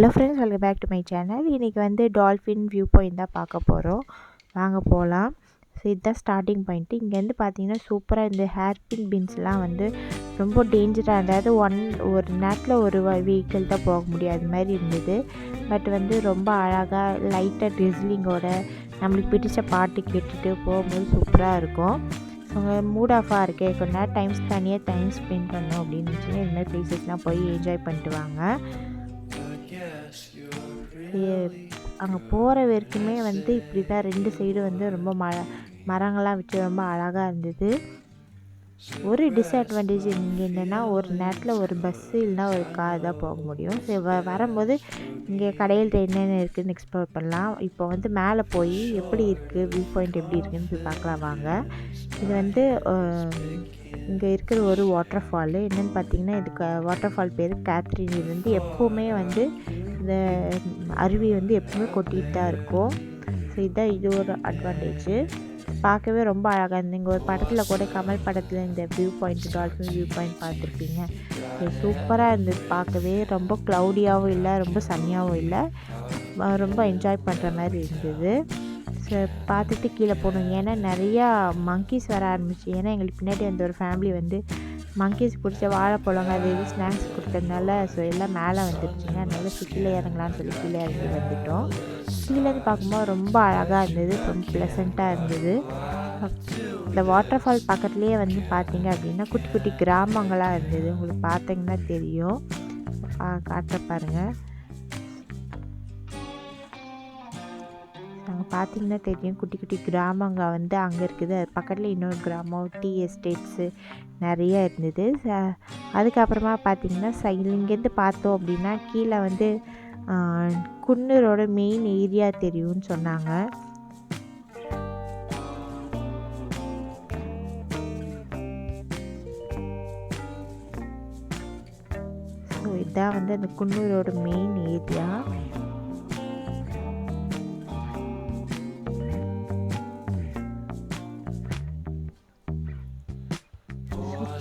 Hello friends, welcome back to my channel. இன்றைக்கி வந்து dolphin view point தான் பார்க்க போகிறோம். வாங்க போகலாம். ஸோ இதுதான் ஸ்டார்டிங் பாயிண்ட்டு. இங்கேருந்து பார்த்தீங்கன்னா சூப்பராக இந்த ஹேர்பின் பீன்ஸ்லாம் வந்து ரொம்ப டேஞ்சராக, அதாவது ஒரு நேரத்தில் ஒரு வெஹிக்கிள் தான் போக முடியாது மாதிரி இருந்தது. பட் வந்து ரொம்ப அழகாக லைட்டாக ட்ரிஸ்லிங்கோட நம்மளுக்கு பிடிச்ச பாட்டு கேட்டுட்டு போகும்போது சூப்பராக இருக்கும். ஸோ மூட் ஆஃபாக இருக்கே, கொஞ்ச நேரம் டைம் ஸ்பெண்ட் பண்ணோம் அப்படின்னு இருந்துச்சுன்னா இது மாதிரி ப்ளேசஸ்லாம் போய் என்ஜாய் பண்ணிட்டு வாங்க. அங்கே போகிற வரைக்குமே வந்து இப்படி தான் 2 சைடு வந்து ரொம்ப மரங்கள்லாம் வச்சு ரொம்ப அழகாக இருந்தது. ஒரு டிஸ்அட்வான்டேஜ் இங்கே என்னென்னா, ஒரு நேரத்தில் ஒரு பஸ்ஸு இல்லைனா ஒரு கார் தான் போக முடியும். ஸோ வரும்போது இங்கே கடையில் என்னென்ன இருக்குதுன்னு எக்ஸ்ப்ளோர் பண்ணலாம். இப்போ வந்து மேலே போய் எப்படி இருக்குது, வியூ பாயிண்ட் எப்படி இருக்குதுன்னு போய் பார்க்கலாம் வாங்க. இது வந்து இங்கே இருக்கிற ஒரு வாட்டர் ஃபாலு. என்னென்னு பார்த்தீங்கன்னா, இதுக்கு வாட்டர் ஃபால் பேர் கேத்ரின். இது வந்து எப்போவுமே வந்து இந்த அருவி வந்து எப்பவுமே கொட்டிகிட்டு தான் இருக்கும். ஸோ இதுதான் இது ஒரு அட்வான்டேஜு. பார்க்கவே ரொம்ப அழகாக இருந்தது. இங்கே ஒரு படத்தில் கூட, கமல் படத்தில் இந்த view point, dolphin view point பார்த்துருப்பீங்க. ஸோ சூப்பராக இருந்தது பார்க்கவே. ரொம்ப க்ளவுடியாகவும் இல்லை, ரொம்ப சன்னியாகவும் இல்லை, ரொம்ப என்ஜாய் பண்ணுற மாதிரி இருந்தது. ஸோ பார்த்துட்டு கீழே போகணும். ஏன்னா நிறையா மங்கீஸ் வர ஆரம்பிச்சு. ஏன்னா எங்களுக்கு பின்னாடி அந்த ஒரு ஃபேமிலி வந்து மங்கீஸ் பிடிச்ச வாழைப்பழங்க அது இது ஸ்நாக்ஸ் கொடுத்ததுனால ஸோ எல்லாம் மேலே வந்துடுச்சுங்க. அதனால கீழே இறங்கலான்னு சொல்லி கீழே இறங்கி வந்துவிட்டோம். கீழேருந்து பார்க்கும்போது ரொம்ப அழகாக இருந்தது, ரொம்ப ப்ளசண்ட்டாக இருந்தது. இந்த வாட்டர் ஃபால் பக்கத்துலேயே வந்து பார்த்தீங்க அப்படின்னா குட்டி குட்டி கிராமங்களாக இருந்தது. உங்களுக்கு பார்த்தீங்கன்னா தெரியும், காட்டுற பாருங்கள். அங்கே பார்த்தீங்கன்னா தெரியும், குட்டி குட்டி கிராமங்க வந்து அங்கே இருக்குது. அது பக்கத்தில் இன்னொரு கிராமம், டீ எஸ்டேட்ஸு நிறைய இருந்தது. அதுக்கப்புறமா பார்த்தீங்கன்னா இங்கேருந்து பார்த்தோம் அப்படின்னா கீழே வந்து குன்னூரோட மெயின் ஏரியா தெரியும்னு சொன்னாங்க. ஸோ இதுதான் வந்து அந்த குன்னூரோட மெயின் ஏரியா.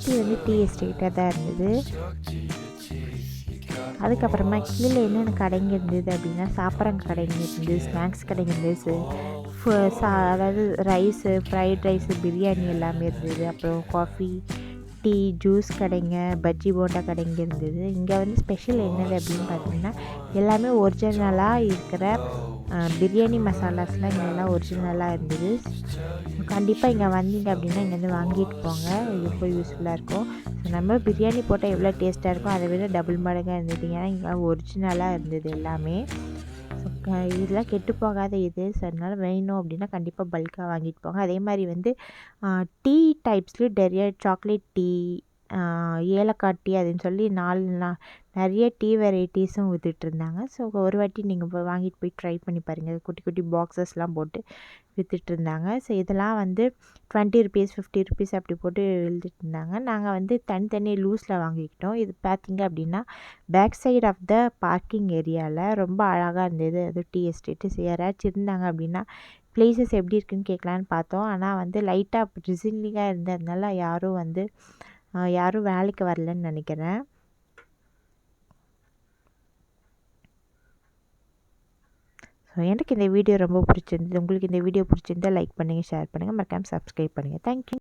சுற்றி வந்து டீ எஸ்டேட்டாக தான் இருந்தது. அதுக்கப்புறமா கீழே என்னென்ன கடைங்க இருந்தது அப்படின்னா, சாப்பிட்ற கடைங்க இருந்தது, ஸ்நாக்ஸ் கடைங்க இருந்தது, அதாவது ரைஸு, ஃப்ரைட் ரைஸு, பிரியாணி எல்லாமே இருந்தது. அப்புறம் காஃபி, டீ, ஜூஸ் கடைங்க, பஜ்ஜி போண்டா கடைங்க இருந்தது. இங்கே வந்து ஸ்பெஷல் என்னது அப்படின்னு பார்த்தீங்கன்னா, எல்லாமே ஒரிஜினலாக இருக்கிற பிரியாணி மசாலாஸ்லாம் இங்கெல்லாம் ஒரிஜினலாக இருந்தது. கண்டிப்பாக இங்கே வந்தீங்க அப்படின்னா இங்கேருந்து வாங்கிட்டு போங்க, இது ரொம்ப யூஸ்ஃபுல்லாக இருக்கும். ஸோ நம்ம பிரியாணி போட்டால் எவ்வளோ டேஸ்ட்டாக இருக்கும் அதை விட டபுள் மடங்காக இருந்தது. ஏன்னா இங்கே ஒரிஜினலாக இருந்தது எல்லாமே. ஸோ இதெல்லாம் கெட்டு போகாத இது. ஸோ அதனால் வேணும் அப்படின்னா கண்டிப்பாக பல்காக வாங்கிட்டு போங்க. அதே மாதிரி வந்து டீ டைப்ஸ்லேயும் நிறைய சாக்லேட் டீ, ஏலக்காய் டீ அப்படின்னு சொல்லி நிறைய டீ வெரைட்டிஸும் விற்றுட்ருந்தாங்க. ஸோ ஒரு வாட்டி நீங்கள் வாங்கிட்டு போய் ட்ரை பண்ணி பாருங்கள். குட்டி குட்டி பாக்ஸஸ்லாம் போட்டு விற்றுட்ருந்தாங்க. ஸோ இதெல்லாம் வந்து 20 ருபீஸ், 50 ருபீஸ் அப்படி போட்டு விற்றுட்ருந்தாங்க. நாங்கள் வந்து தனித்தனி லூஸில் வாங்கிக்கிட்டோம். இது பார்த்திங்க அப்படின்னா back side of the parking ஏரியாவில் ரொம்ப அழகாக இருந்தது. அது டீ எஸ்டேட்டு. ஸோ யாராச்சும் இருந்தாங்க அப்படின்னா ப்ளேஸஸ் எப்படி இருக்குதுன்னு கேட்கலான்னு பார்த்தோம். ஆனால் வந்து லைட்டாக ட்ரிசிலிங்காக இருந்ததுனால யாரும் வேலைக்கு வரலன்னு நினைக்கிறேன். ஸோ எனக்கு இந்த வீடியோ ரொம்ப பிடிச்சிருந்தது. உங்களுக்கு இந்த வீடியோ பிடிச்சிருந்தால் லைக் பண்ணுங்கள், ஷேர் பண்ணுங்கள், மறக்காமல் சப்ஸ்கிரைப் பண்ணுங்கள். தேங்க்யூ.